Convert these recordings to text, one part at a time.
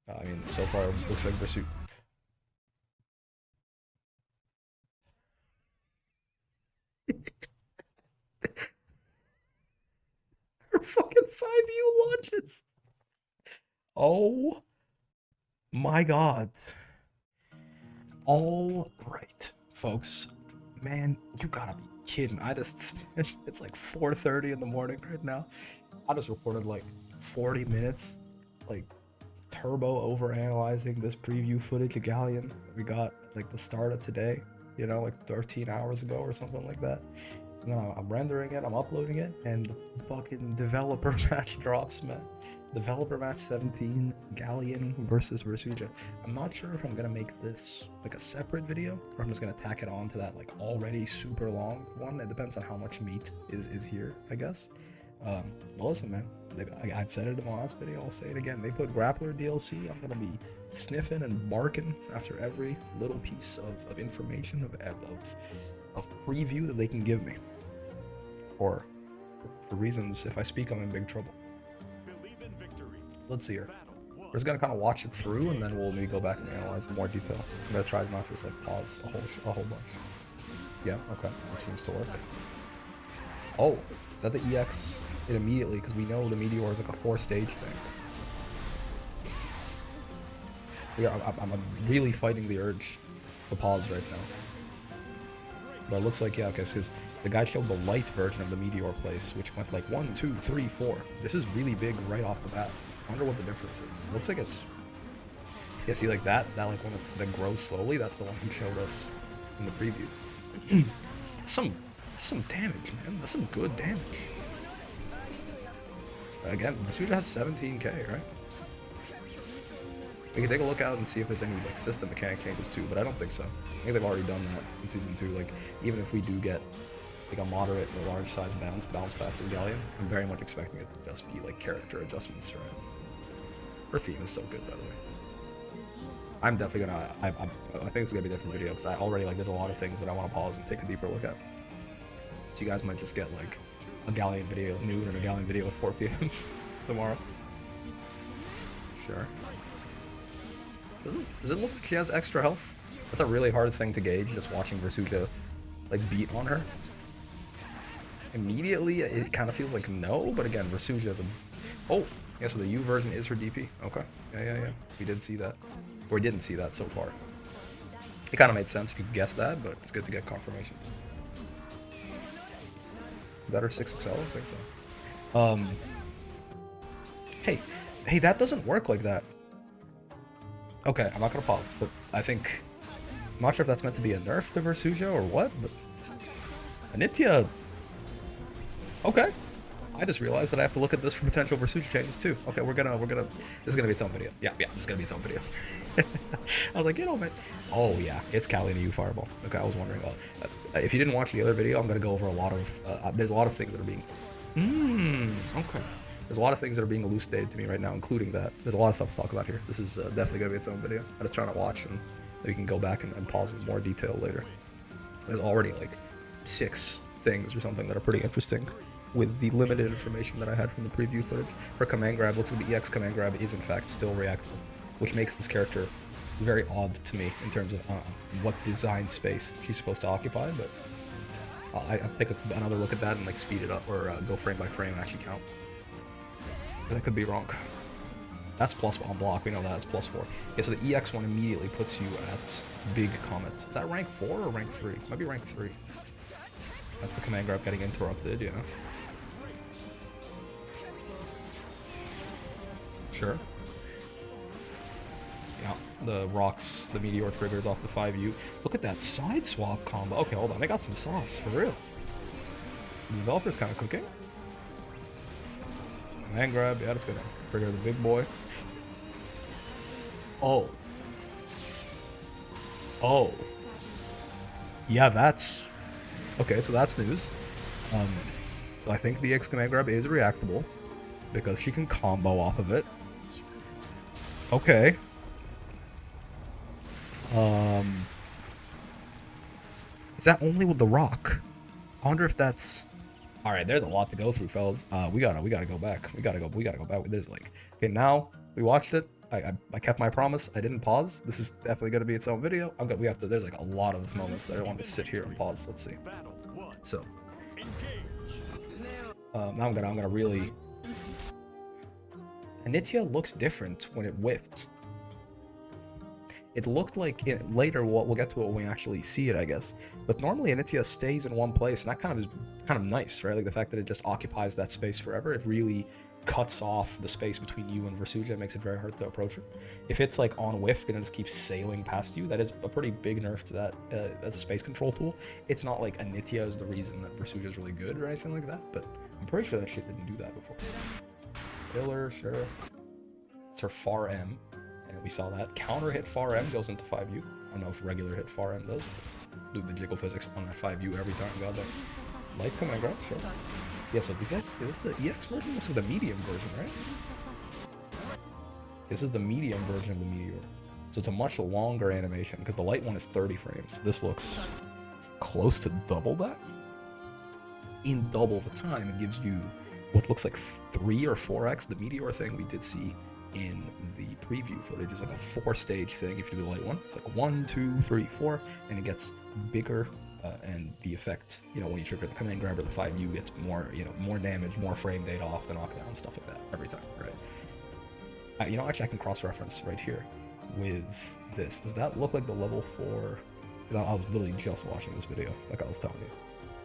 I mean, so far it looks like Versusia. Her fucking 5U launches. Oh my god. All right, folks. Man, you gotta be kidding. I just spent, it's like 4:30 in the morning right now. I just recorded like 40 minutes, like turbo over analyzing this preview footage of Galleon that we got at like the start of today, you know, like 13 hours ago or something like that. And then I'm rendering it, I'm uploading it, and the fucking developer match drops, man. Developer match 17, Galleon versus Versusia. I'm not sure if I'm gonna make this like a separate video, or I'm just gonna tack it on to that like already super long one. It depends on how much meat is here, I guess. But listen, man, I've said it in the last video, I'll say it again. They put Grappler DLC. I'm gonna be sniffing and barking after every little piece of information of preview that they can give me. Or for reasons, if I speak, I'm in big trouble. Let's see here. We're just gonna kind of watch it through, and then we'll maybe go back and analyze in more detail. I'm gonna try not to just like pause a whole bunch. Yeah, okay, that seems to work. Oh, is that the EX? It immediately, because we know the meteor is like a 4-stage thing. I'm really fighting the urge to pause right now. But it looks like, yeah, okay, because the guy showed the light version of the meteor place, which went like 1, 2, 3, 4. This is really big right off the bat. I wonder what the difference is. It looks like it's, yeah, see, like that like one that grows slowly, that's the one he showed us in the preview. that's some damage, man. That's some good damage. Again, Versusia has 17k, right? We can take a look out and see if there's any like system mechanic changes too, but I don't think so. I think they've already done that in season 2. Like, even if we do get like a moderate or large size bounce back with Galleon, I'm very much expecting it to just be like character adjustments, right? Her theme is so good, by the way. I'm definitely gonna. I think it's gonna be a different video because I already like. There's a lot of things that I want to pause and take a deeper look at. So you guys might just get like a Galleon video at noon and a Galleon video at 4 p.m. tomorrow. Sure. Does it look like she has extra health? That's a really hard thing to gauge, just watching Versusia like beat on her. Immediately, it kind of feels like no, but again, Versusia is a... Oh, yeah, so the U version is her DP. Okay, yeah. We did see that. Or we didn't see that so far. It kind of made sense if you could guess that, but it's good to get confirmation. Is that her 6XL? I think so. Hey, that doesn't work like that. Okay, I'm not gonna pause, but I think... I'm not sure if that's meant to be a nerf to Versusia or what, but... Anitia... Okay. I just realized that I have to look at this for potential Versusia changes too. Okay, we're gonna... This is gonna be its own video. Yeah, this is gonna be its own video. I was like, you know, man... Oh, yeah, it's Galleon EU Fireball. Okay, I was wondering... if you didn't watch the other video, I'm gonna go over a lot of... there's a lot of things that are being... Okay. There's a lot of things that are being elucidated to me right now, including that. There's a lot of stuff to talk about here. This is definitely going to be its own video. I'm just trying to watch, and we can go back and pause in more detail later. There's already like 6 things or something that are pretty interesting with the limited information that I had from the preview footage. Her command grab looks like the EX command grab is in fact still reactable, which makes this character very odd to me in terms of what design space she's supposed to occupy, but I'll take another look at that and like speed it up or go frame by frame and actually count. I could be wrong. That's plus on block, we know that, it's +4. Yeah, so the EX one immediately puts you at Big Comet. Is that rank 4 or rank 3? Might be rank 3. That's the command grab getting interrupted, yeah. Sure. Yeah, the rocks, the meteor triggers off the 5U. Look at that side swap combo. Okay, hold on, they got some sauce, for real. The developer's kind of cooking. Command grab, yeah, that's gonna trigger the big boy. Oh. Yeah, that's... Okay, so that's news. So I think the X command grab is reactable because she can combo off of it. Okay. Is that only with the rock? I wonder if that's... All right, there's a lot to go through, fellas. We gotta go back. We gotta go back. There's like, okay, now we watched it. I kept my promise. I didn't pause. This is definitely going to be its own video. We have to. There's like a lot of moments that I want to sit here and pause. Let's see. So now I'm gonna really. Anitia looks different when it whiffed. It looked like it later. We'll get to it when we actually see it, I guess. But normally Anitia stays in one place, and that kind of is kind of nice, right? Like the fact that it just occupies that space forever. It really cuts off the space between you and Versusia. It makes it very hard to approach it. If it's like on whiff and it just keeps sailing past you, that is a pretty big nerf to that as a space control tool. It's not like Anitia is the reason that Versusia is really good or anything like that, but I'm pretty sure that shit didn't do that before. Pillar, sure. It's her far M, and we saw that. Counter hit far M goes into 5U. I don't know if regular hit far M does. Do the jiggle physics on that 5U every time. God damn. Light command grab, sure. Yeah, so is this the EX version? Looks like the medium version, right? This is the medium version of the meteor. So it's a much longer animation because the light one is 30 frames. This looks close to double that. In double the time, it gives you what looks like 3 or 4x the meteor thing we did see in the preview footage. Is like a 4-stage thing if you do the light one. It's like 1, 2, 3, 4, and it gets bigger. And the effect, when you trigger the command grabber, the 5U gets more, more damage, more frame data off the knockdown, stuff like that every time, right? Actually I can cross-reference right here with this. Does that look like the level 4? Because I was literally just watching this video, like I was telling you.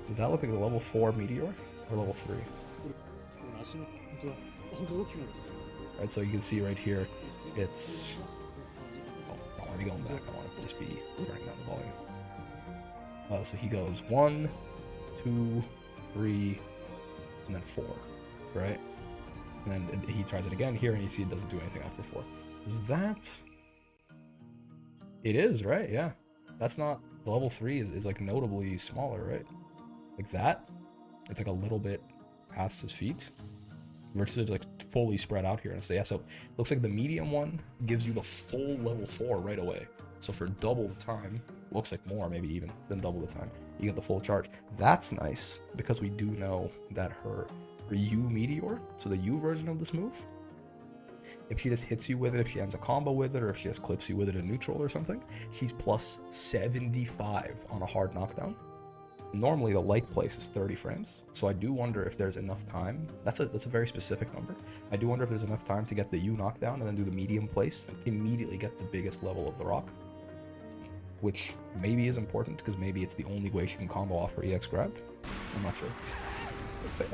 Does that look like the level 4 meteor or level 3? Right, so you can see right here, it's. Oh, I don't want to be going back. I want it to just be turning down the volume. So he goes 1, 2, 3, and then 4, right? And then he tries it again here, and you see it doesn't do anything after 4. Is that? It is, right? Yeah. That's not, the level 3 is like notably smaller, right? Like that. It's like a little bit past his feet. Versus like fully spread out here. And so yeah, so it looks like the medium one gives you the full level 4 right away. So for double the time, looks like more, maybe even than double the time, you get the full charge. That's nice because we do know that her U meteor, so the U version of this move, if she just hits you with it, if she ends a combo with it, or if she just clips you with it in neutral or something, she's plus 75 on a hard knockdown. Normally the light place is 30 frames, so I do wonder if there's enough time. That's a very specific number. I do wonder if there's enough time to get the U knockdown and then do the medium place and immediately get the biggest level of the rock, which maybe is important because maybe it's the only way she can combo off her EX grab. I'm not sure. But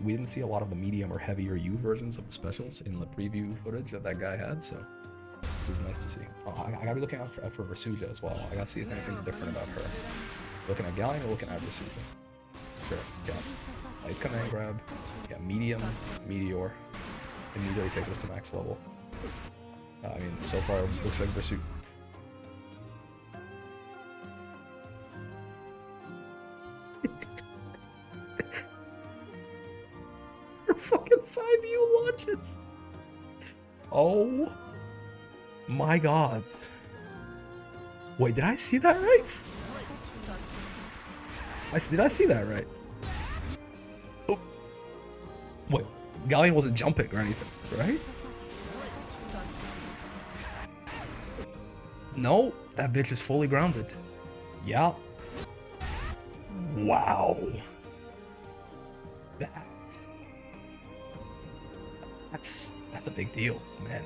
we didn't see a lot of the medium or heavier U versions of the specials in the preview footage that guy had, so this is nice to see. I gotta be looking out for Versusia as well. I gotta see if anything's different about her. Looking at Galleon or looking at Versusia? Sure, yeah. Light command grab, yeah, medium, meteor. Immediately takes us to max level. I mean, so far it looks like Versusia. Fucking 5U launches. Oh my god. Wait, did I see that right? Did I see that right? Oh. Wait, Galleon wasn't jumping or anything, right? No, that bitch is fully grounded. Yeah. Wow. That's a big deal, man.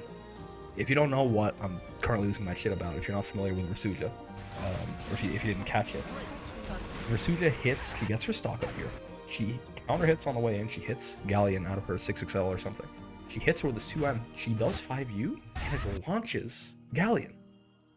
If you don't know what I'm currently losing my shit about, if you're not familiar with Versusia, or if you didn't catch it, Versusia hits, she gets her stock up here. She counter hits on the way in, she hits Galleon out of her 6XL or something. She hits her with this 2M, she does 5U, and it launches Galleon.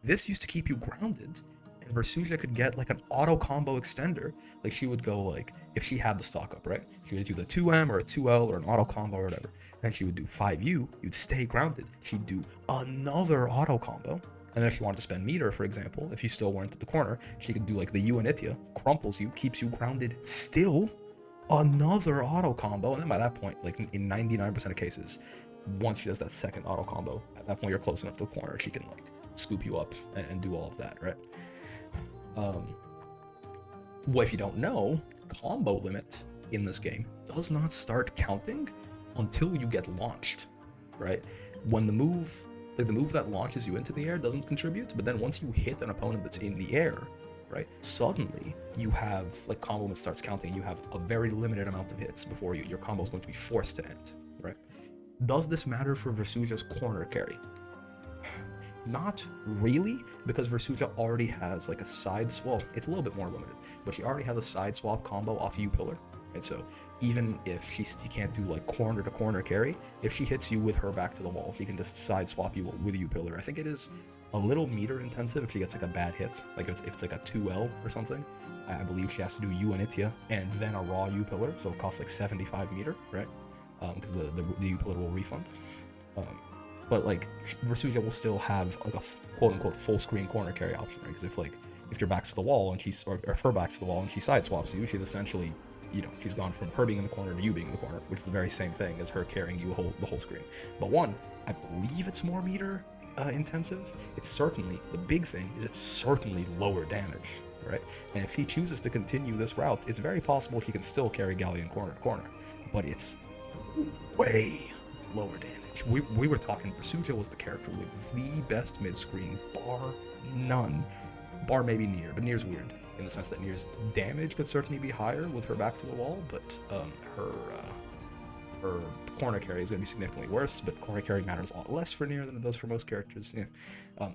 This used to keep you grounded, and Versusia could get like an auto combo extender. Like she would go like, if she had the stock up, right? She would do the 2M or a 2L or an auto combo or whatever. Then she would do 5U, you'd stay grounded. She'd do another auto combo. And then if she wanted to spend meter, for example, if you still weren't at the corner, she could do like the U Anitia, crumples you, keeps you grounded still, another auto combo. And then by that point, like in 99% of cases, once she does that second auto combo, at that point you're close enough to the corner, she can like scoop you up and do all of that, right? Well, if you don't know, combo limit in this game does not start counting until you get launched, right? when the move, like the move that launches you into the air doesn't contribute, but then once you hit an opponent that's in the air, right, suddenly you have, like, combo limit starts counting, you have a very limited amount of hits before your combo is going to be forced to end, right? Does this matter for Versusia's corner carry? Not really, because Versusia already has like a side swap. It's a little bit more limited, but she already has a side swap combo off U pillar. And so even if she can't do like corner to corner carry, if she hits you with her back to the wall, she can just side swap you with U pillar. I think it is a little meter intensive if she gets like a bad hit, like if it's like a 2L or something. I believe she has to do U Anitia and then a raw U pillar, so it costs like 75 meter, right? Because the U pillar will refund. But like Versusia will still have like a quote unquote full screen corner carry option, right? Because if your back's to the wall and or if her back's to the wall and she side swaps you, she's essentially, you know, she's gone from her being in the corner to you being in the corner, which is the very same thing as her carrying you the whole screen. But one, I believe it's more meter intensive. It's certainly, the big thing is it's certainly lower damage, right? And if she chooses to continue this route, it's very possible she can still carry Galleon corner to corner, but it's way lower damage. We were talking, Versusia was the character with the best mid-screen, bar none. Bar maybe Nier, but Nier's weird, in the sense that Nier's damage could certainly be higher with her back to the wall, but her corner carry is going to be significantly worse, but corner carry matters a lot less for Nier than it does for most characters, yeah.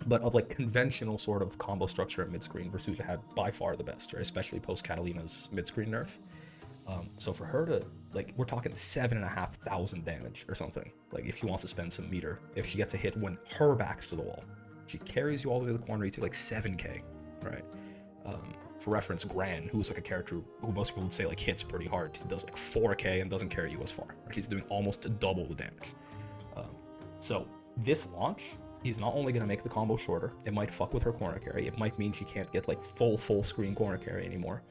But of like conventional sort of combo structure at mid-screen, Versusia had by far the best, right? Especially post-Catalina's mid-screen nerf. So for her to, like, we're talking 7,500 damage or something, like if she wants to spend some meter, if she gets a hit when her back's to the wall, she carries you all the way to the corner, you take like 7k, right? For reference, Gran, who's like a character who most people would say like hits pretty hard, does like 4k and doesn't carry you as far. Right? She's doing almost double the damage. So this launch is not only going to make the combo shorter, it might fuck with her corner carry, it might mean she can't get like full screen corner carry anymore.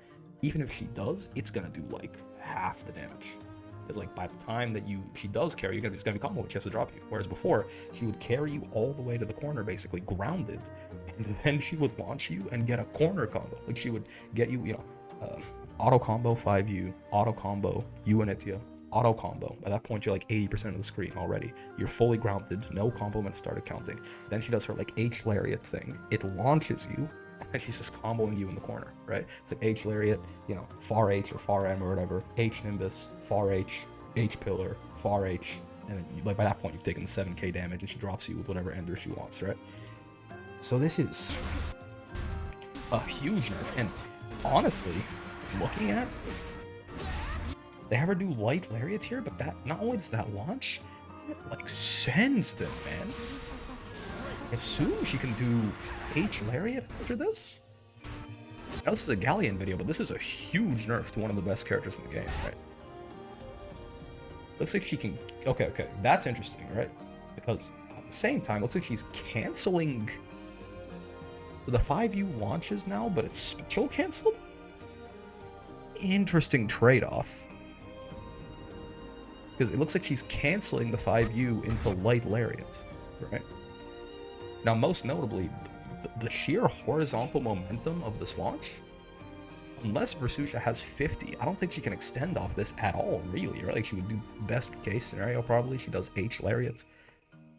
Even if she does, it's gonna do like half the damage. Because like by the time that she does carry, it's gonna be combo, she has to drop you. Whereas before, she would carry you all the way to the corner, basically grounded, and then she would launch you and get a corner combo. Like she would get you, you know, auto combo 5U, auto combo U Anitia, auto combo. By that point, you're like 80% of the screen already. You're fully grounded, no compliments started counting. Then she does her like H lariat thing. It launches you, and she's just comboing you in the corner, right? It's like H lariat, you know, far H or far M or whatever, H nimbus, far H pillar, far H, and then like by that point you've taken the 7k damage and she drops you with whatever ender she wants, right? So this is a huge nerf, and honestly, looking at it, they have her do light lariats here, but that, not only does that launch, it like sends them, man. I assume she can do H lariat after this? I know this is a Galleon video, but this is a huge nerf to one of the best characters in the game, right? Looks like she can... Okay, that's interesting, right? Because at the same time, looks like she's canceling... The 5U launches now, but it's special canceled? Interesting trade-off. Because it looks like she's canceling the 5U into light lariat, right? Now, most notably, the sheer horizontal momentum of this launch, unless Versusia has 50, I don't think she can extend off this at all, really, right? Like, she would do best case scenario, probably. She does H lariat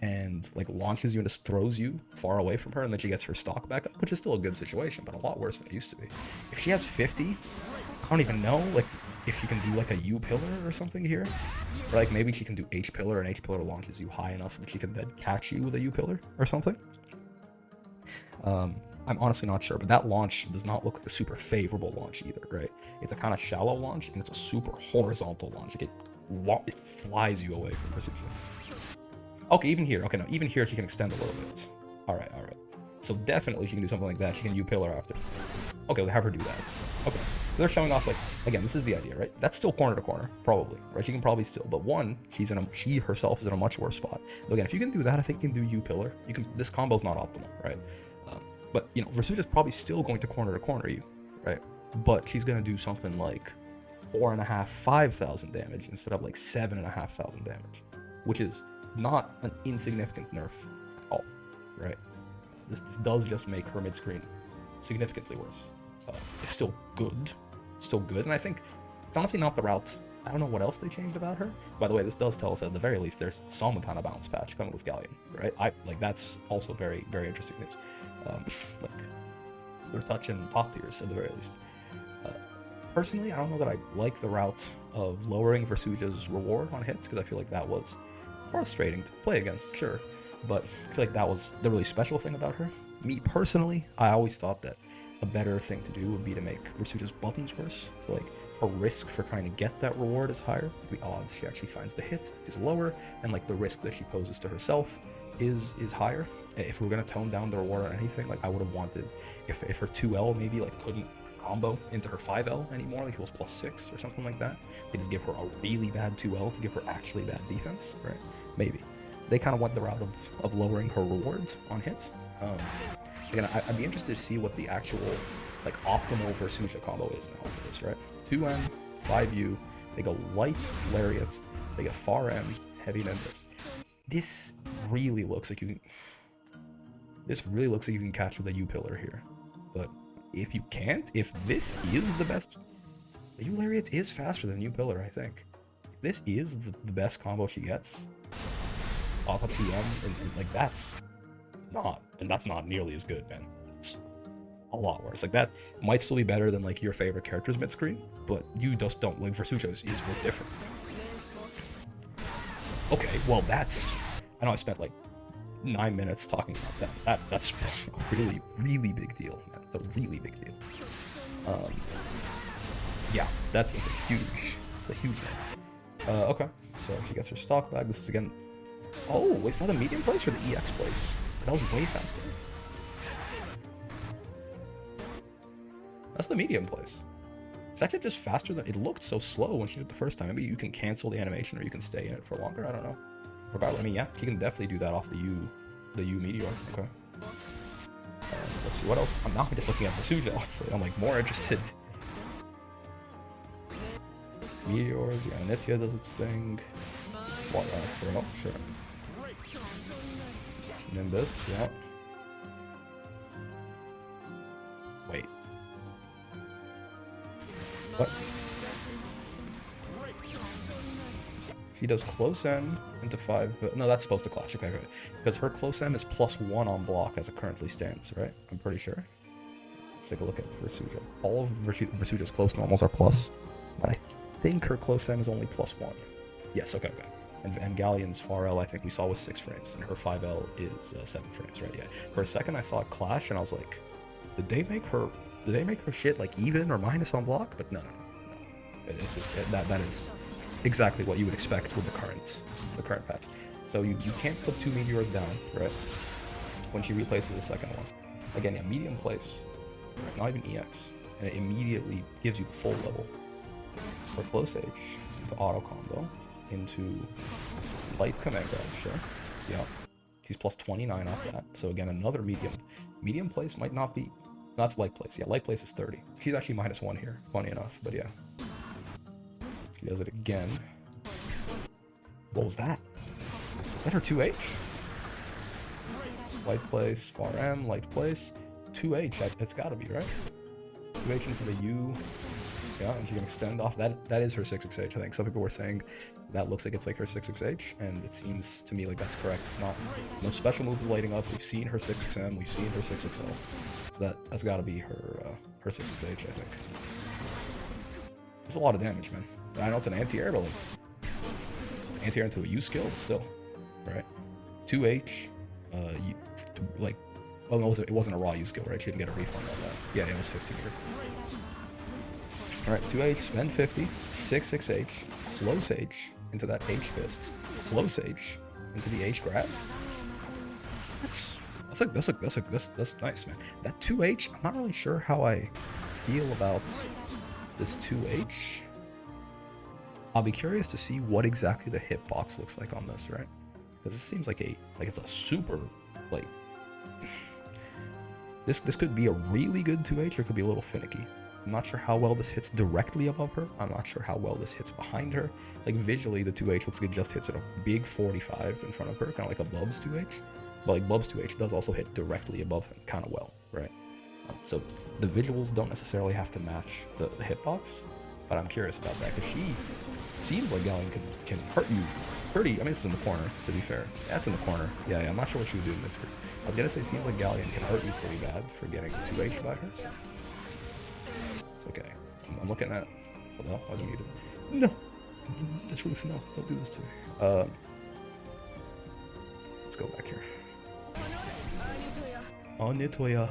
and, like, launches you and just throws you far away from her, and then she gets her stock back up, which is still a good situation, but a lot worse than it used to be. If she has 50, I don't even know, like, if she can do, like, a U pillar or something here. Or, like, maybe she can do H pillar, and H pillar launches you high enough that she can then catch you with a U pillar or something. I'm honestly not sure, but that launch does not look like a super favorable launch either, right? It's a kind of shallow launch, and it's a super horizontal launch. Like it flies you away from Versusia. Okay, even here. Okay, no, even here she can extend a little bit. All right. So definitely she can do something like that. She can U pillar after. Okay, we'll have her do that. Okay, so they're showing off, like, again, this is the idea, right? That's still corner to corner, probably, right? She can probably still, but one, she herself is in a much worse spot. But again, if you can do that, I think you can do U pillar. This combo's not optimal, right? But, you know, Versusia's probably still going to corner you, right? But she's going to do something like 4,500 damage instead of like 7,500 damage, which is not an insignificant nerf at all, right? This does just make her mid-screen significantly worse. It's still good, and I think it's honestly not the route I don't know what else they changed about her. By the way, this does tell us that at the very least there's some kind of bounce patch coming with Galleon, right? Like that's also very, very interesting news. Like they're touching top tiers at the very least. Personally, I don't know that I like the route of lowering Versusia's reward on hits, because I feel like that was frustrating to play against, sure, but I feel like that was the really special thing about her. Me personally, I always thought that a better thing to do would be to make Versusia's buttons worse. So like her risk for trying to get that reward is higher, the odds she actually finds the hit is lower, and like the risk that she poses to herself is higher. If we're gonna tone down the reward on anything, like I would have wanted if her 2L maybe like couldn't combo into her 5L anymore, like it was +6 or something like that. They just give her a really bad 2L to give her actually bad defense, right? Maybe. They kind of went the route of lowering her rewards on hits. Again, I'd be interested to see what the actual like optimal Versusia combo is now for this, right? 2M, 5U, they go light lariat, they get far M, heavy Nimbus. This really looks like you can catch with a U pillar here, but if you can't, if this is the best, the U lariat is faster than U pillar, I think. If this is the best combo she gets off a 2M, and like that's not nearly as good, man. It's a lot worse. Like that might still be better than like your favorite character's mid screen, but you just don't like Versusia was different. Okay, well that's, I know I spent like 9 minutes talking about that. That's a really, really big deal. It's a really big deal. Yeah, it's a huge one. Okay, so she gets her stock back. This is again. Oh, is that a medium place or the EX place? That was way faster. That's the medium place. It's actually just faster than it looked. So slow when she did it the first time. Maybe you can cancel the animation or you can stay in it for longer. I don't know. Regardless, I mean, yeah, she can definitely do that off the U meteor. Okay. Let's see what else. I'm now just looking at Versusia. Honestly, I'm like more interested. Meteors. Yeah, Anitia does its thing. What? Thermal. Sure. Nimbus. Yeah. Wait. What? She does close M into 5. No, that's supposed to clash. Okay, right. Because her close M is +1 on block as it currently stands, right? I'm pretty sure. Let's take a look at Versusia. All of Versusia's close normals are plus, but I think her close M is only +1. Yes, okay. And Galleon's far L, I think we saw was 6 frames, and her 5L is 7 frames, right? Yeah. For a second, I saw it clash, and I was like, did they make her shit like even or minus on block? But no. It's just that is exactly what you would expect with the current patch. So you can't put 2 meteors down, right? When she replaces the second one. Again, yeah, medium place, right? Not even EX, and it immediately gives you the full level. Or close H into auto combo into light command grab, sure. Yeah. She's +29 off that. So again, another medium place might not be. That's light place. Yeah, light place is 30. She's actually -1 here, funny enough, but yeah. She does it again. What was that? Is that her 2H? Light place, far M, light place, 2H. It's gotta be, right? 2H into the U. Yeah, and she can extend off. That is her 6xh, I think. Some people were saying that looks like it's like her 6xh, and it seems to me like that's correct. It's not, no special move is lighting up. We've seen her 6xm, we've seen her 6xl. So that's gotta be her 6xh, I think. It's a lot of damage, man. I know it's an anti-air, but like, it's anti-air into a U skill, but still, right? 2H, like, oh no, it wasn't a raw U skill, right? She didn't get a refund on that. Yeah, it was 15 here. Alright, 2H, spend 50, 6xh, close H into that H fist, close H into the H grab. That's nice, man. That 2H, I'm not really sure how I feel about this 2H. I'll be curious to see what exactly the hitbox looks like on this, right? Because this seems like it's a super, like, this could be a really good 2H, or it could be a little finicky. I'm not sure how well this hits directly above her. I'm not sure how well this hits behind her. Like, visually, the 2H looks like it just hits at a big 45 in front of her, kind of like a Bub's 2H. But like Bub's 2H does also hit directly above him, kind of well, right? So the visuals don't necessarily have to match the hitbox. but I'm curious about that because she seems like Galleon can hurt you pretty. I mean, this is in the corner, to be fair. That's in the corner. Yeah, I'm not sure what she would do in mid-screen. I was gonna say, seems like Galleon can hurt you pretty bad for getting 2H by her. So. It's okay. I'm looking at. Oh no, I wasn't muted. No, the truth. No, don't do this to me. Let's go back here. Anitia.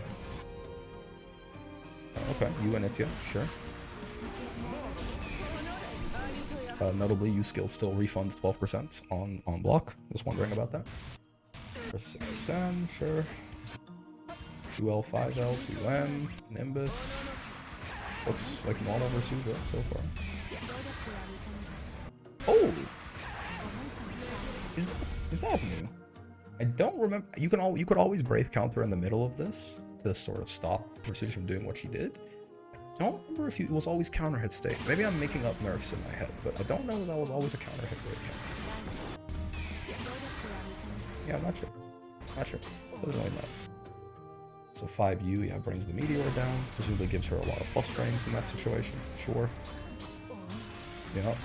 Okay, you Anitia, sure. Notably, U skill still refunds 12% on block. Just wondering about that. For 6XM, sure. 2L, 5L, 2M, Nimbus. Looks like normal Versusia so far. Oh! Is that new? I don't remember. You could always brave counter in the middle of this to sort of stop Versusia from doing what she did. I don't remember if it was always counter hit states. Maybe I'm making up nerfs in my head, but I don't know that was always a counter hit brave counter. Yeah, I'm not sure. Not sure. Doesn't really matter. So 5U, yeah, brings the meteor down. Presumably gives her a lot of plus frames in that situation. Sure. You know.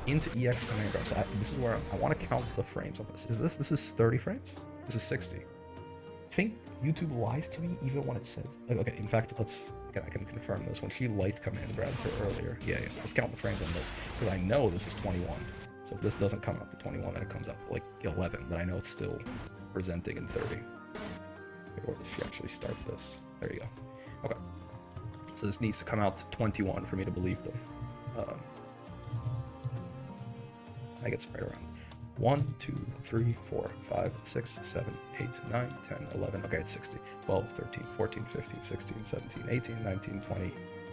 Into EX command grab. So this is where I want to count the frames on this. This is 30 frames? This is 60. I think YouTube lies to me even when it says, like, okay, in fact, I can confirm this. When she light command grabbed her earlier, yeah, let's count the frames on this, because I know this is 21. So if this doesn't come out to 21, then it comes out to like 11, but I know it's still presenting in 30. Or does she actually start this? There you go. Okay. So this needs to come out to 21 for me to believe them. I get some right around 1, 2, 3, 4, 5, 6, 7, 8, 9, 10, 11. Okay, it's 60. 12, 13, 14, 15, 16, 17, 18, 19, 20,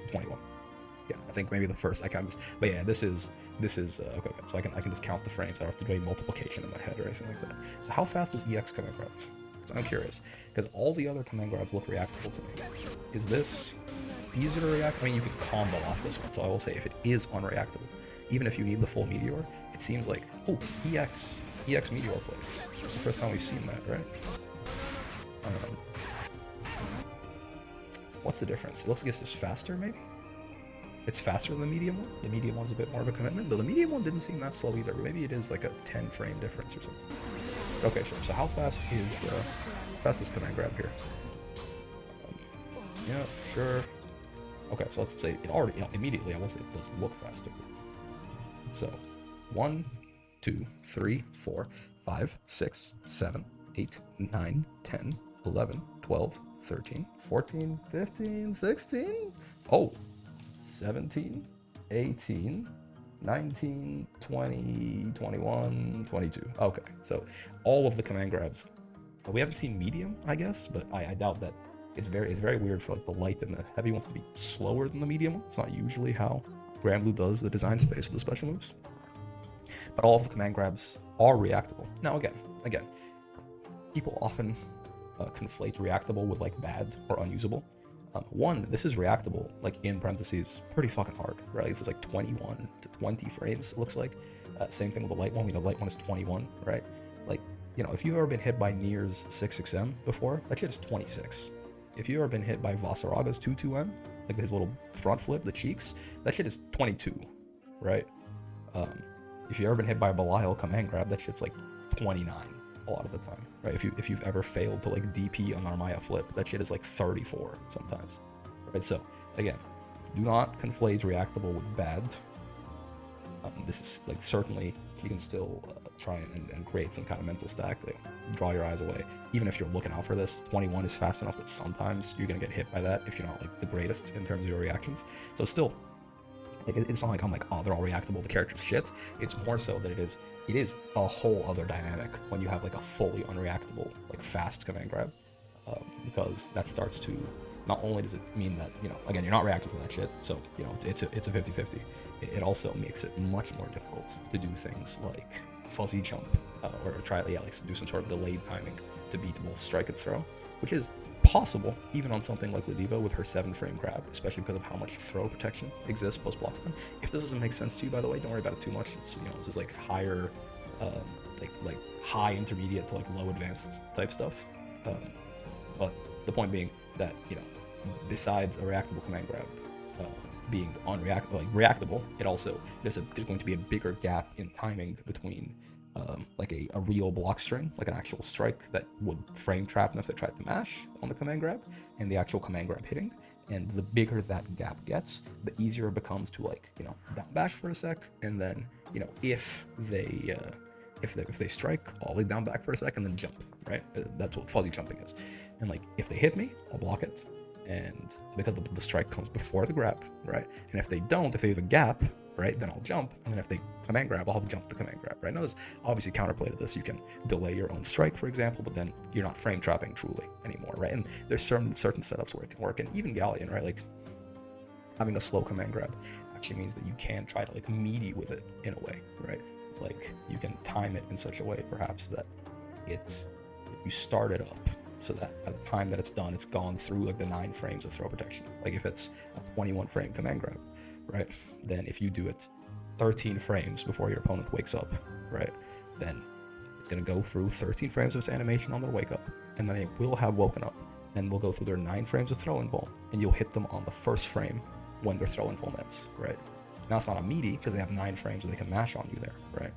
21. Yeah, I think maybe the first I can just, but yeah, this is okay. So I can just count the frames. I don't have to do any multiplication in my head or anything like that. So how fast is EX command grab? Because I'm curious, because all the other command grabs look reactable to me. Is this easy to react? I mean, you can combo off this one, so I will say if it is unreactable, even if you need the full meteor, it seems like, oh, EX meteor place. It's the first time we've seen that, right? What's the difference? It looks like it's just faster, maybe? It's faster than the medium one? The medium one's a bit more of a commitment, but the medium one didn't seem that slow either. Maybe it is like a 10 frame difference or something. Okay, sure. So how fast is command grab here? Yeah, sure. Okay, so let's say it already, immediately, I will say it does look faster. So 1, 2, 3, 4, 5, 6, 7, 8, 9, 10, 11, 12, 13, 14, 15, 16. Oh, 17, 18, 19, 20, 21, 22. Okay, so all of the command grabs. We haven't seen medium, I guess, but I doubt that. It's very weird for like the light and the heavy ones to be slower than the medium one. It's not usually how Granblue does the design space with the special moves. But all of the command grabs are reactable. Now again, people often conflate reactable with like bad or unusable. One, this is reactable, like in parentheses, pretty fucking hard, right? This is like 21 to 20 frames, it looks like. Same thing with the light one. The light one is 21, right? Like, you know, if you've ever been hit by Nier's 6XM before, that shit is 26. If you've ever been hit by Vasaraga's 22M, like his little front flip, the cheeks, that shit is 22, right? If you've ever been hit by a Belial command grab, that shit's like 29 a lot of the time, right? If you've ever failed to like DP on Armaya flip, that shit is like 34 sometimes, right? So again, do not conflate reactable with bad. This is like, certainly you can still try and create some kind of mental stack, like, draw your eyes away. Even if you're looking out for this, 21 is fast enough that sometimes you're gonna get hit by that if you're not like the greatest in terms of your reactions. So still, like, it's not like I'm like, oh, they're all reactable, the character's shit. It's more so that it is a whole other dynamic when you have like a fully unreactable, like fast command grab, because that starts to, not only does it mean that, you know, again, you're not reacting to that shit, so, you know, it's a 50-50. It also makes it much more difficult to do things like fuzzy jump, or try, yeah, like do some sort of delayed timing to beat both strike and throw, which is possible even on something like Ladiva with her 7-frame grab, especially because of how much throw protection exists post block stun. If this doesn't make sense to you, by the way, don't worry about it too much. It's, you know, this is like higher, like high intermediate to like low advanced type stuff. But the point being that, you know, besides a reactable command grab, being reactable, it also there's going to be a bigger gap in timing between like a real block string, like an actual strike that would frame trap them if they tried to mash on the command grab, and the actual command grab hitting. And the bigger that gap gets, the easier it becomes to, like, you know, down back for a sec, and then, you know, if they strike, I'll lay down back for a sec and then jump, right? That's what fuzzy jumping is. And like, if they hit me, I'll block it, and because the strike comes before the grab, right? And if they don't, if they have a gap, right, then I'll jump, and then if they command grab, I'll jump the command grab, right? Now there's obviously counterplay to this. You can delay your own strike, for example, but then you're not frame trapping truly anymore, right? And there's certain setups where it can work, and even Galleon, right? Like, having a slow command grab actually means that you can try to, like, meaty with it in a way, right? Like, you can time it in such a way, perhaps, that you start it up so that by the time that it's done, it's gone through, like, the 9 frames of throw protection. Like, if it's a 21 frame command grab, right, then if you do it 13 frames before your opponent wakes up, right, then it's going to go through 13 frames of its animation on their wake up, and then they will have woken up, and we'll go through their 9 frames of throw and ball, and you'll hit them on the first frame when their throw and full nets, right? Now, it's not a meaty because they have 9 frames and they can mash on you there, right?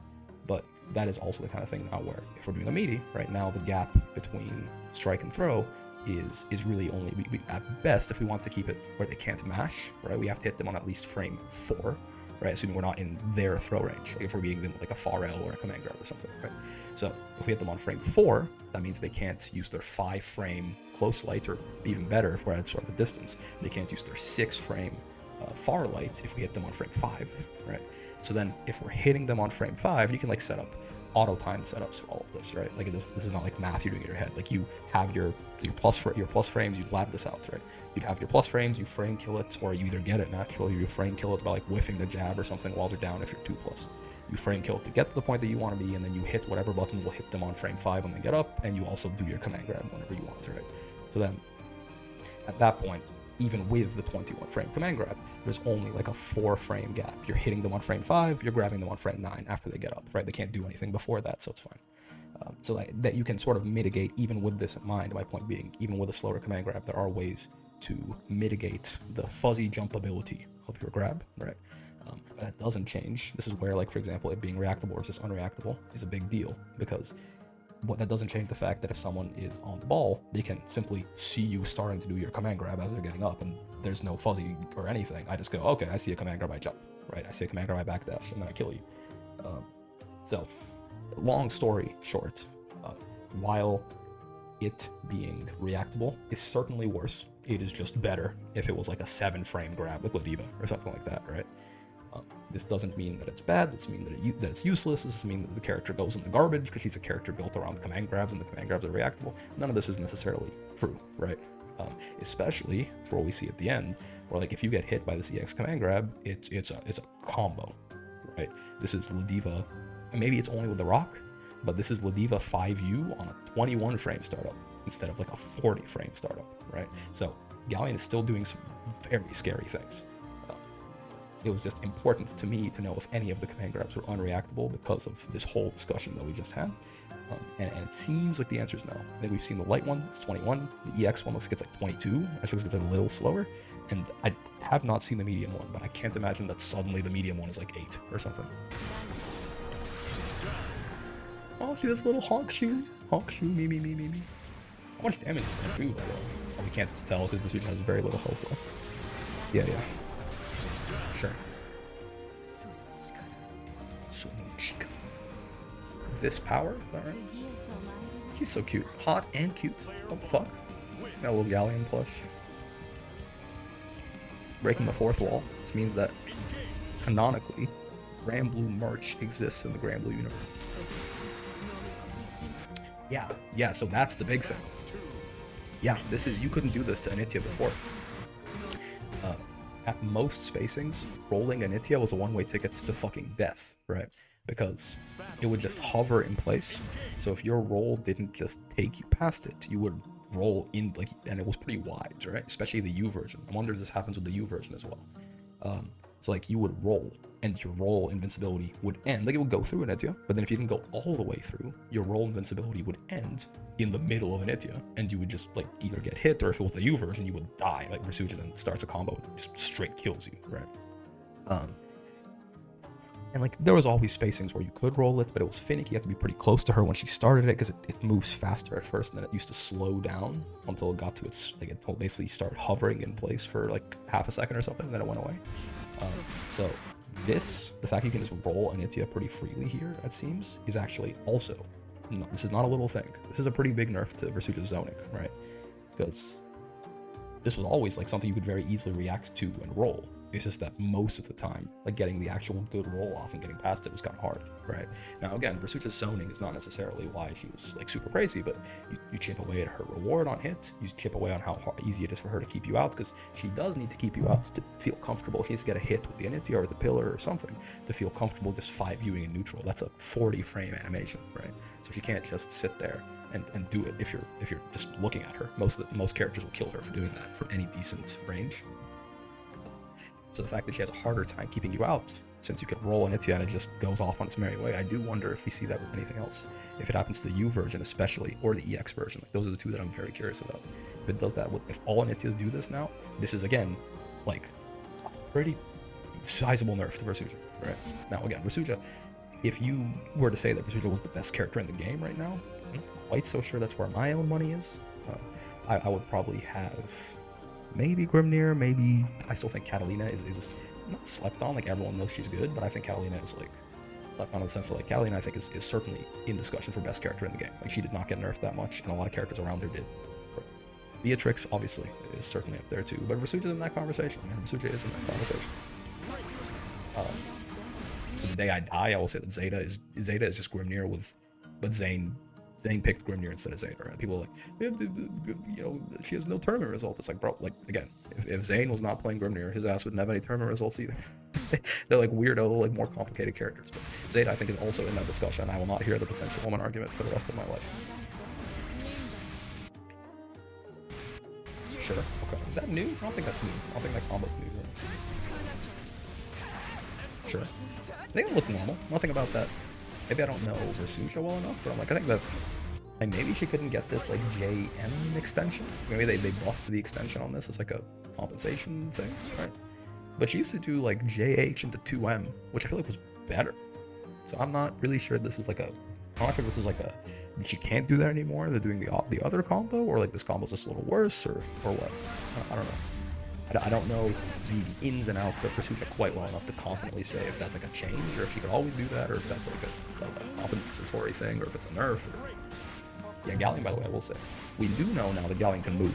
But that is also the kind of thing now where, if we're doing a meaty, right, now the gap between strike and throw is really only, at best, if we want to keep it where they can't mash, right, we have to hit them on at least frame 4, right, assuming we're not in their throw range, like if we're beating them like a far L or a command grab or something, right? So if we hit them on frame 4, that means they can't use their 5 frame close light, or even better, if we're at sort of a distance, they can't use their 6 frame far light if we hit them on frame 5, right? So then if we're hitting them on frame 5, you can, like, set up auto time setups for all of this, right? Like, this is not like math you're doing in your head. Like, you have your plus frames, you lab this out, right? You'd have your plus frames, you frame kill it, or you either get it naturally, or you frame kill it by, like, whiffing the jab or something while they're down if you're 2+. You frame kill it to get to the point that you want to be, and then you hit whatever button will hit them on frame 5 when they get up, and you also do your command grab whenever you want to, right? So then, at that point, even with the 21 frame command grab, there's only like a 4 frame gap. You're hitting them on frame 5, you're grabbing them on frame 9 after they get up, right? They can't do anything before that, so it's fine. So that you can sort of mitigate even with this in mind. My point being, even with a slower command grab, there are ways to mitigate the fuzzy jump ability of your grab, right? But that doesn't change. This is where, like, for example, it being reactable versus unreactable is a big deal, because that doesn't change the fact that if someone is on the ball, they can simply see you starting to do your command grab as they're getting up, and there's no fuzzy or anything. I just go, okay, I see a command grab, I jump, right? I see a command grab, I backdash, and then I kill you. So, long story short, while it being reactable is certainly worse, it is just better if it was like a 7 frame grab with Ladiva or something like that, right? This doesn't mean that it's bad. This means that it's useless. This doesn't mean that the character goes in the garbage because she's a character built around command grabs and the command grabs are reactable. None of this is necessarily true, right? Especially for what we see at the end, where, like, if you get hit by this EX command grab, it's a combo, right? This is Ladiva, and maybe it's only with the rock, but this is Ladiva 5U on a 21 frame startup instead of like a 40 frame startup, right? So Galleon is still doing some very scary things. It was just important to me to know if any of the command grabs were unreactable because of this whole discussion that we just had. And it seems like the answer is no. I think we've seen the light one, it's 21. The EX one looks like it's like 22. Actually, looks like it's a little slower. And I have not seen the medium one, but I can't imagine that suddenly the medium one is like 8 or something. Oh, see this little honk shoe? Honk shoe, me. How much damage does that do, by the way? Oh, we can't tell because Versusia has very little health left. Yeah. Sure. This power? Is that right? He's so cute. Hot and cute. What the fuck? Got a little Galleon plush. Breaking the 4th wall. This means that, canonically, Grand Blue merch exists in the Grand Blue universe. Yeah, so that's the big thing. Yeah, you couldn't do this to Anitia before. At most spacings, rolling Anitia was a one-way ticket to fucking death, right? Because it would just hover in place. So if your roll didn't just take you past it, you would roll in, like, and it was pretty wide, right? Especially the U version. I wonder if this happens with the U version as well. So, like, you would roll, and your roll invincibility would end. Like, it would go through Anitia, but then if you didn't go all the way through, your roll invincibility would end in the middle of Anitia, and you would just like either get hit, or if it was the U version, you would die. Like, Versusia then starts a combo and just straight kills you, right? And like, there was always spacings where you could roll it, but it was finicky. You have to be pretty close to her when she started it, because it moves faster at first, and then it used to slow down until it got to its, like, it basically started hovering in place for like half a second or something, and then it went away. So this, the fact you can just roll Anitia pretty freely here, it seems, is actually also, no, this is not a little thing. This is a pretty big nerf to Versusia's zoning, right? Because this was always like something you could very easily react to and roll. It's just that most of the time, like, getting the actual good roll off and getting past it was kind of hard, right? Now, again, Versusia's zoning is not necessarily why she was like super crazy, but you chip away at her reward on hit, you chip away on how easy it is for her to keep you out, because she does need to keep you out to feel comfortable. She needs to get a hit with the Anitia or the pillar or something to feel comfortable just 5-viewing in neutral. That's a 40-frame animation, right? So she can't just sit there and do it if you're just looking at her. Most characters will kill her for doing that from any decent range. So the fact that she has a harder time keeping you out, since you can roll Anitia and it just goes off on its merry way, I do wonder if we see that with anything else. If it happens to the U version especially, or the EX version. Like, those are the two that I'm very curious about. If it does that, if all Anitias do this now, this is, again, like, a pretty sizable nerf to Versusia, right? Now, again, Versusia, if you were to say that Versusia was the best character in the game right now, I'm not quite so sure that's where my own money is. I would probably have maybe Grimnir, maybe, I still think Catalina is not slept on. Like, everyone knows she's good, but I think Catalina is like slept on in the sense that, like, Catalina, I think is certainly in discussion for best character in the game. Like, she did not get nerfed that much, and a lot of characters around her did. Beatrix, obviously, is certainly up there too, but Versusia's in that conversation, man. Versusia is in that conversation. To the day I die, I will say that Zeta is just Grimnir but Zane picked Grimnir instead of Zeta, right? People are like, you know, she has no tournament results. It's like, bro, like, again, if Zane was not playing Grimnir, his ass wouldn't have any tournament results either. They're like weirdo, like, more complicated characters. But Zeta, I think, is also in that discussion. I will not hear the potential woman argument for the rest of my life. Sure. Okay. Is that new? I don't think that's new. I don't think that combo's new. Right? Sure. They look normal. Nothing about that. Maybe I don't know Versusia well enough, but I'm like, I think that, like, maybe she couldn't get this, like, JM extension. Maybe they buffed the extension on this as like a compensation thing, right? But she used to do like JH into 2M, which I feel like was better. So I'm not really sure this is like a, I'm not sure if this is like a, she can't do that anymore. They're doing the other combo, or like this combo's just a little worse, or what? I don't know. I don't know the ins and outs of Versusia quite well enough to confidently say if that's like a change, or if she could always do that, or if that's like a compensatory thing, or if it's a nerf. Yeah, Galleon, by the way, I will say, we do know now that Galleon can move,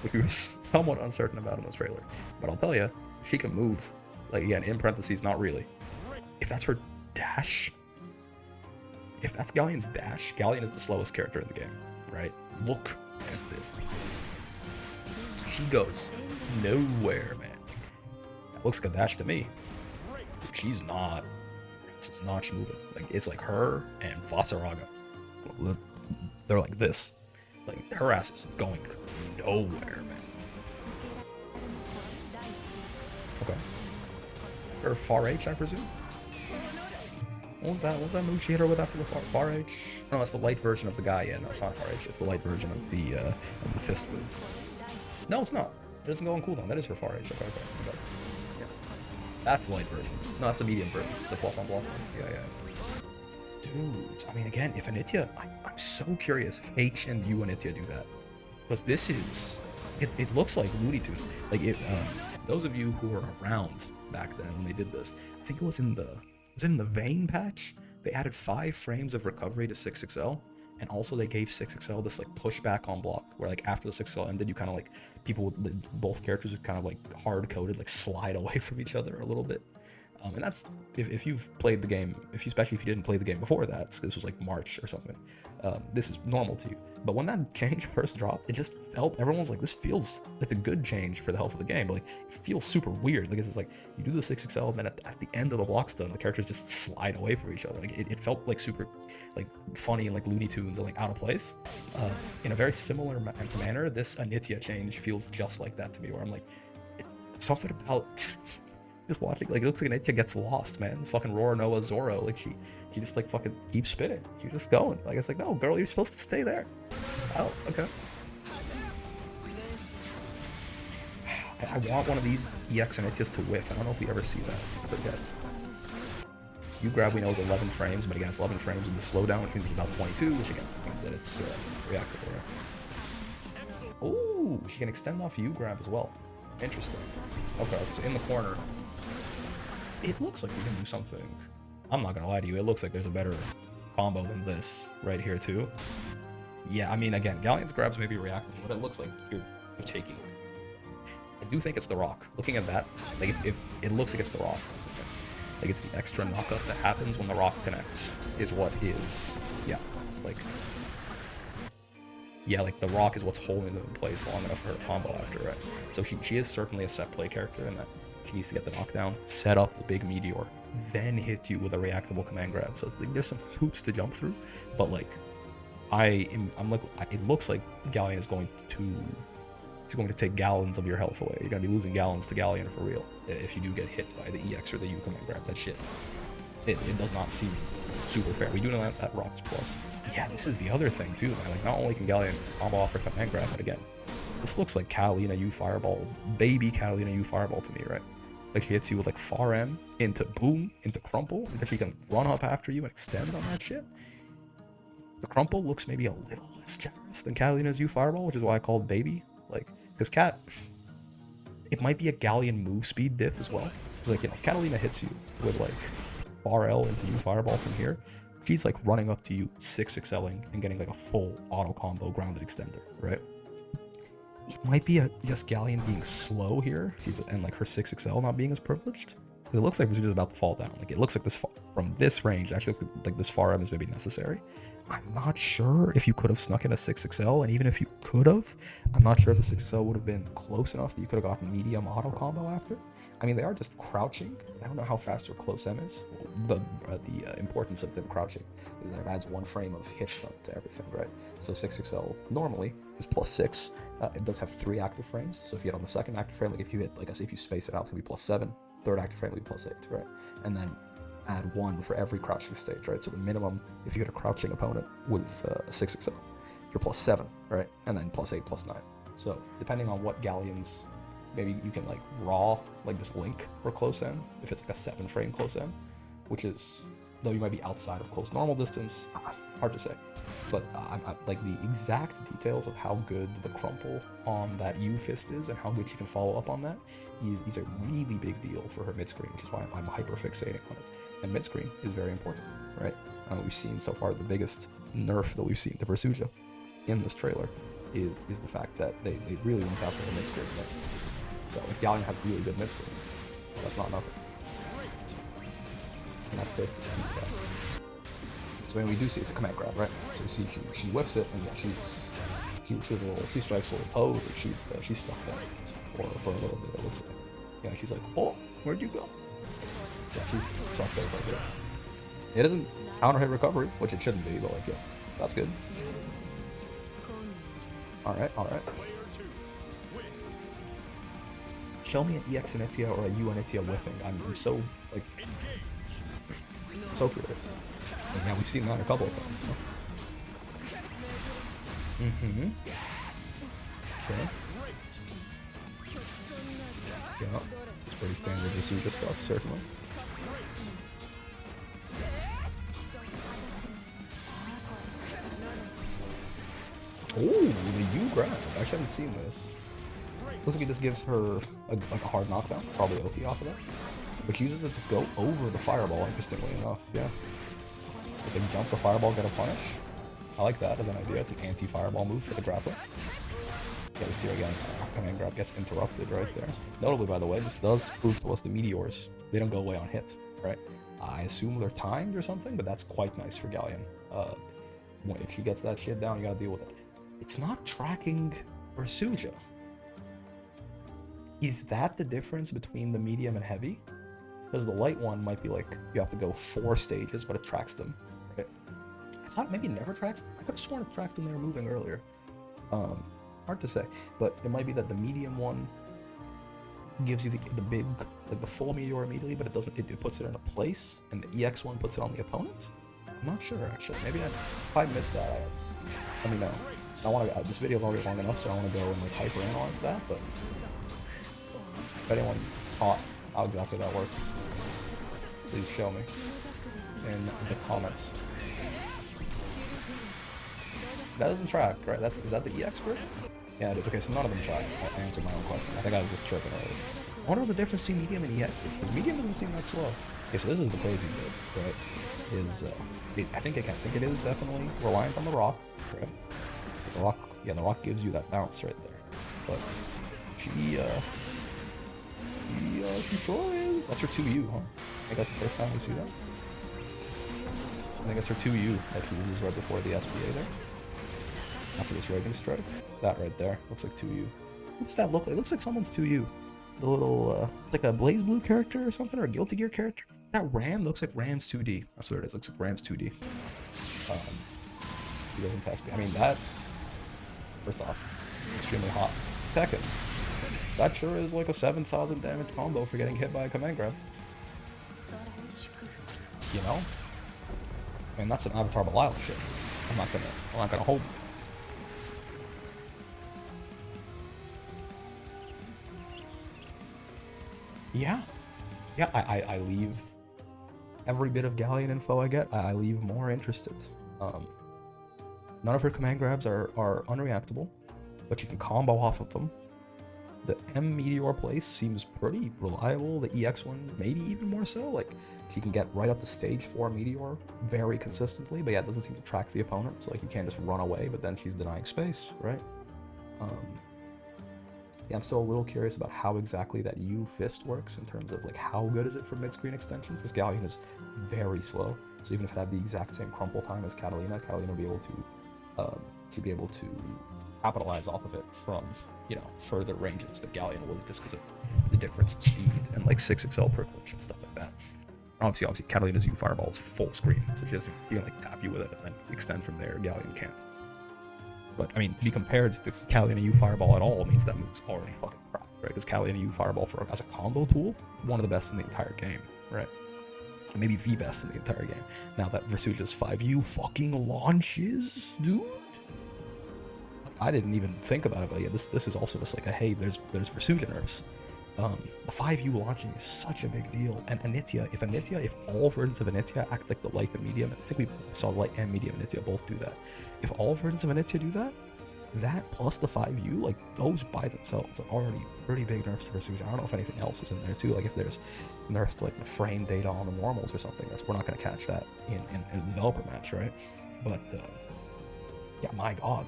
which we were somewhat uncertain about in this trailer. But I'll tell you, she can move. Like, again, in parentheses, not really. If that's her dash, if that's Galleon's dash, Galleon is the slowest character in the game, right? Look at this. She goes nowhere, man. That looks like a dash to me. She's not. This is not moving. Like, it's like her and Vasaraga. They're like this. Like, her ass is going nowhere, man. Okay. Her far H, I presume? What was that? What was that move she hit her with after the far H? No, that's the light version of the guy. Yeah, no, it's not far H. It's the light version of the fist move. No, it's not. It doesn't go on cooldown. That is her far H. Okay. Yeah. That's the light version. No, that's the medium version. The plus on block. Yeah. Dude, I mean, again, if Anitia, I'm so curious if H and U Anitia do that. Because this is, it looks like Looney Tunes. Like, those of you who were around back then when they did this, I think it was in the Vayne patch? They added 5 frames of recovery to 6XL. And also they gave 6XL this like pushback on block, where like after the 6XL ended, you kind of like, both characters would kind of like hard-coded, like slide away from each other a little bit. And that's, if you've played the game, especially if you didn't play the game before that, this was like March or something, this is normal to you. But when that change first dropped, it just felt, everyone was like, this feels like a good change for the health of the game, but like, it feels super weird. Like, it's like, you do the 6XL, and then at the end of the block stun, the characters just slide away from each other. Like, it felt like super, like, funny and like Looney Tunes and like out of place. In a very similar manner, this Anitia change feels just like that to me, where I'm like, something about just watching, like, it looks like Anitia gets lost, man. It's fucking Roar Noah Zoro. Like, she just, like, fucking keeps spinning. She's just going. Like, it's like, no, girl, you're supposed to stay there. Oh, okay. I want one of these EX Anitias to whiff. I don't know if we ever see that. But yet. You grab, we know, is 11 frames, but again, it's 11 frames with the slowdown, which means it's about 22, which again means that it's reactable, right? Ooh, she can extend off you grab as well. Interesting. Okay, so in the corner, it looks like you can do something. I'm not gonna lie to you, it looks like there's a better combo than this right here too. Yeah, I mean, again, Galleon's grabs may be reactive, but it looks like you're taking. I do think it's the rock. Looking at that, like, if it looks like it's the rock. Like, it's the extra knockup that happens when the rock connects is what is, yeah, like the rock is what's holding them in place long enough for her to combo after, right? So she is certainly a set play character in that she needs to get the knockdown, set up the big meteor, then hit you with a reactable command grab. So like, there's some hoops to jump through, but like, I'm like, it looks like Galleon is going to take gallons of your health away. You're going to be losing gallons to Galleon for real if you do get hit by the EX or the U command grab. That shit. It does not seem super fair. We do know that rocks plus. Yeah, this is the other thing too, man. Like, not only can Galleon combo off her command grab, but again, this looks like Catalina U Fireball, baby Catalina U Fireball to me, right? Like, she hits you with like far M into boom, into crumple, and then she can run up after you and extend on that shit. The crumple looks maybe a little less generous than Catalina's U Fireball, which is why I called baby. Like, because Cat, it might be a Galleon move speed diff as well. Like, you know, if Catalina hits you with like far L into U Fireball from here, she's like running up to you 6XLing and getting like a full auto combo grounded extender, right? It might be just Galleon being slow here, and like her 6XL not being as privileged. Because it looks like she's just about to fall down. Like, it looks like this from this range, actually, like this far M is maybe necessary. I'm not sure if you could have snuck in a 6XL, and even if you could have, I'm not sure if the 6XL would have been close enough that you could have gotten medium auto combo after. I mean, they are just crouching. I don't know how fast your close M is. The importance of them crouching is that it adds 1 frame of hit stun to everything, right? So 6XL normally is +6. It does have 3 active frames. So if you get on the second active frame, like if you hit, like I say, if you space it out, it's gonna be +7. Third active frame will be +8, right? And then add 1 for every crouching stage, right? So the minimum, if you hit a crouching opponent with a 6XL, you're +7, right? And then +8, +9. So depending on what Galleons, maybe you can like raw like this link for close M if it's like a 7 frame close M, which is, though you might be outside of close normal distance, hard to say. But like the exact details of how good the crumple on that U fist is and how good she can follow up on that is a really big deal for her mid screen, which is why I'm hyper fixating on it. And mid screen is very important, right? We've seen so far the biggest nerf that we've seen to Versusia in this trailer is the fact that they really went after the mid screen. Right? So if Galleon has really good mid screen, that's not nothing. And that fist is key, right? So when we do see it's a command grab, right? So you see she whiffs it, and yeah, she strikes a little pose, and she's stuck there for a little bit. It looks like, yeah, she's like, oh, where'd you go? Yeah, she's stuck there right there. It isn't counter hit recovery, which it shouldn't be, but like, yeah, that's good. All right. Show me an EX Anitia or a U Anitia whiffing. I'm so like so curious. And yeah, we've seen that a couple of times now. Sure. Yeah, it's pretty standard Versusia stuff, certainly. Oh, the U grab. I actually haven't seen this. Looks like it just gives her a hard knockdown, probably OP off of that. But she uses it to go over the fireball, interestingly enough, yeah. It's like jump the fireball, get a punish. I like that as an idea. It's an anti-fireball move for the grappler. Yeah, we see her again. Command grab gets interrupted right there. Notably, by the way, this does prove to us the meteors. They don't go away on hit, right? I assume they're timed or something, but that's quite nice for Galleon. If she gets that shit down, you gotta deal with it. It's not tracking Versusia. Is that the difference between the medium and heavy? Because the light one might be like, you have to go 4 stages, but it tracks them, right? I thought maybe it never tracks them. I could have sworn it tracked when they were moving earlier. Hard to say, but it might be that the medium one gives you the big like the full meteor immediately, but it doesn't. It puts it in a place, and the EX one puts it on the opponent. I'm not sure actually. Maybe if I missed that, let me know. I want to. This video's already long enough, so I want to go and like hyper analyze that. But if anyone caught how exactly that works, please show me in the comments. That doesn't track, right? Is that the EX version? Yeah, it is. Okay, so none of them track. I answered my own question. I think I was just chirping earlier. I wonder what the difference between medium and EX is, because medium doesn't seem that slow. Okay, so this is the crazy bit, right? I think it is definitely reliant on the rock, right? Because the rock gives you that bounce right there. But she sure is. That's her 2U, huh? I think that's the first time we see that. I think that's her 2U that she uses right before the SBA there. After this Raging Strike. That right there looks like 2U. What does that look like? It looks like someone's 2U. The little, it's like a Blaze Blue character or something, or a Guilty Gear character. That Ram looks like Ram's 2D. That's what it is. Looks like Ram's 2D. He doesn't test me. I mean, that, first off, extremely hot. Second, that sure is like a 7,000 damage combo for getting hit by a command grab. You know? I mean, that's some Avatar Belial shit. I'm not gonna hold you. Yeah, I leave every bit of Galleon info I get. I leave more interested. None of her command grabs are unreactable, but you can combo off of them. The M Meteor place seems pretty reliable. The EX one, maybe even more so. Like, she can get right up to stage 4 Meteor very consistently, but yeah, it doesn't seem to track the opponent. So like, you can't just run away, but then she's denying space, right? Yeah, I'm still a little curious about how exactly that U fist works in terms of like how good is it for mid-screen extensions, because Galleon is very slow. So even if it had the exact same crumple time as Catalina would be able to, she'd be able to capitalize off of it from, you know, further ranges that Galleon will, just because of the difference in speed and like 6XL privilege and stuff like that. Obviously, Catalina's U fireball is full screen, so she can like tap you with it and then extend from there. Galleon can't. But I mean, to be compared to Galleon U Fireball at all means that move's already fucking crap, right? Because Galleon U Fireball as a combo tool, one of the best in the entire game, right? Maybe the best in the entire game. Now that Versusia's 5U fucking launches, dude. I didn't even think about it, but yeah, this is also just like a hey, there's Versusia nerfs. The 5U launching is such a big deal, and Anitia, if all versions of Anitia act like the light and medium, and I think we saw light and medium Anitia both do that. If all versions of Anitia do that plus the 5U, like those by themselves are already pretty big nerfs to Versusia. I don't know if anything else is in there too, like if there's nerfs to like the frame data on the normals or something. We're not going to catch that in a developer match, right? But yeah, my god,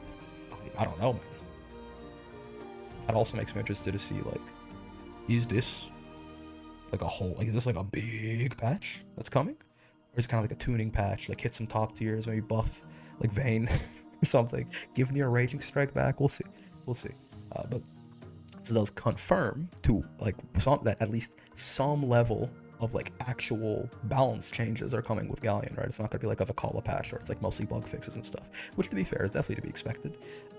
I don't know, man. That also makes me interested to see like, is this like a whole, like is this like a big patch that's coming, or is it kind of like a tuning patch, like hit some top tiers, maybe buff like Vayne or something, give me a Raging Strike back? We'll see. But this does confirm to like that at least some level of like actual balance changes are coming with Galleon, right? It's not gonna be like a Vakala patch where it's like mostly bug fixes and stuff, which to be fair is definitely to be expected.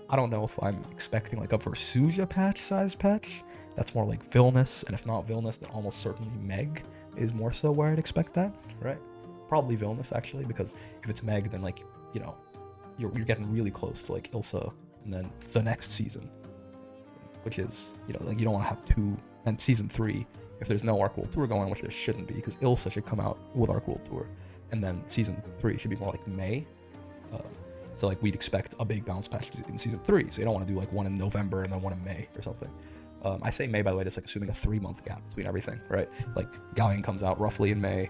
I don't know if I'm expecting like a Versusia size patch. That's more like Vilnius, and if not Vilnius, then almost certainly Meg is more so where I'd expect that, right? Probably Vilnius actually, because if it's Meg, then like, you know, you're getting really close to like Ilsa, and then the next season, which is, you know, like you don't want to have two, and season 3, if there's no Arc World Tour going, which there shouldn't be, because Ilsa should come out with Arc World Tour, and then season 3 should be more like May. So like we'd expect a big bounce patch in season 3, so you don't want to do like one in November and then one in May or something. I say May, by the way, just like assuming a 3-month gap between everything, right? Like Galleon comes out roughly in May,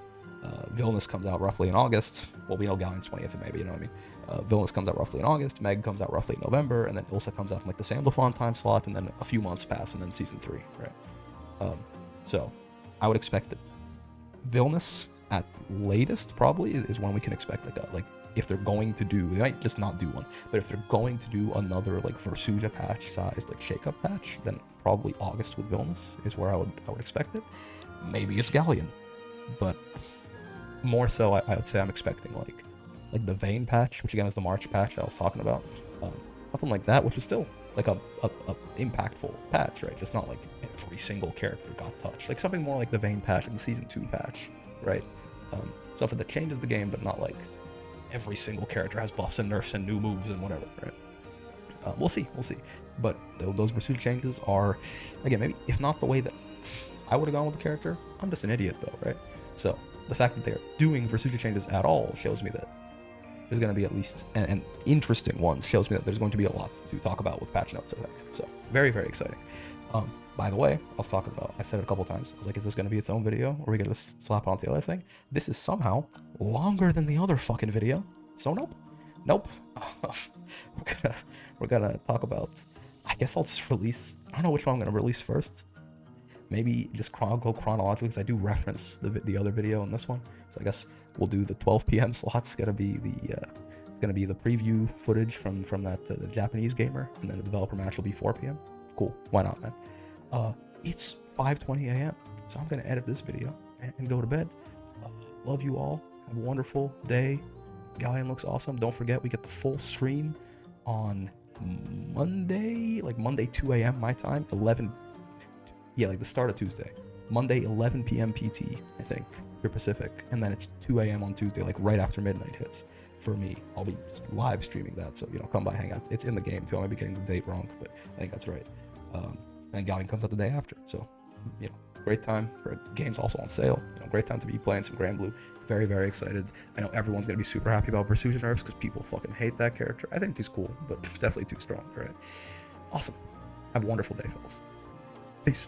Vilnius comes out roughly in August. Well, we know Galleon's 20th of May, but you know what I mean. Vilnius comes out roughly in August, Meg comes out roughly in November, and then Ilsa comes out from like the Sandalphon time slot, and then a few months pass, and then season 3, right? So I would expect that Vilnius at latest probably is when we can expect like if they're going to do, they might just not do one, but if they're going to do another like Versusia patch sized like shakeup patch, then probably August with Vilnius is where I would expect it. Maybe it's Galleon, but more so I would say I'm expecting like the Vayne patch, which again is the March patch I was talking about, something like that, which is still like a impactful patch, right? Just not like every single character got touched. Like something more like the Vayne patch and the Season 2 patch, right? Something that changes the game, but not like every single character has buffs and nerfs and new moves and whatever, right? We'll see. But those Versusia changes are, again, maybe if not the way that I would have gone with the character, I'm just an idiot though, right? So the fact that they're doing Versusia changes at all shows me that there's going to be at least, and interesting ones, shows me that there's going to be a lot to talk about with patch notes, I think. So very, very exciting. By the way, I was talking about, I said it a couple times, I was like, is this going to be its own video, or are we going to slap it onto the other thing? This is somehow longer than the other fucking video, so nope. we're gonna talk about, I guess I'll just release, I don't know which one I'm going to release first. Maybe just go chronologically, because I do reference the other video in this one. So I guess we'll do the 12 p.m. slot. It's gonna be the preview footage from that the Japanese gamer, and then the developer match will be 4 p.m. Cool, why not, man? It's 5:20 a.m. So I'm gonna edit this video and go to bed. Love you all. Have a wonderful day. Galleon looks awesome. Don't forget, we get the full stream on Monday, like Monday 2 a.m. my time, 11. Yeah, like the start of Tuesday. Monday, 11 p.m. PT, I think, for Pacific. And then it's 2 a.m. on Tuesday, like right after midnight hits. For me, I'll be live streaming that, so, come by, hang out. It's in the game, too. I might be getting the date wrong, but I think that's right. And Galleon comes out the day after. So, great time for games also on sale. Great time to be playing some Grand Blue. Very, very excited. I know everyone's going to be super happy about Versusia nerfs because people fucking hate that character. I think he's cool, but definitely too strong, right? Awesome. Have a wonderful day, fellas. Peace.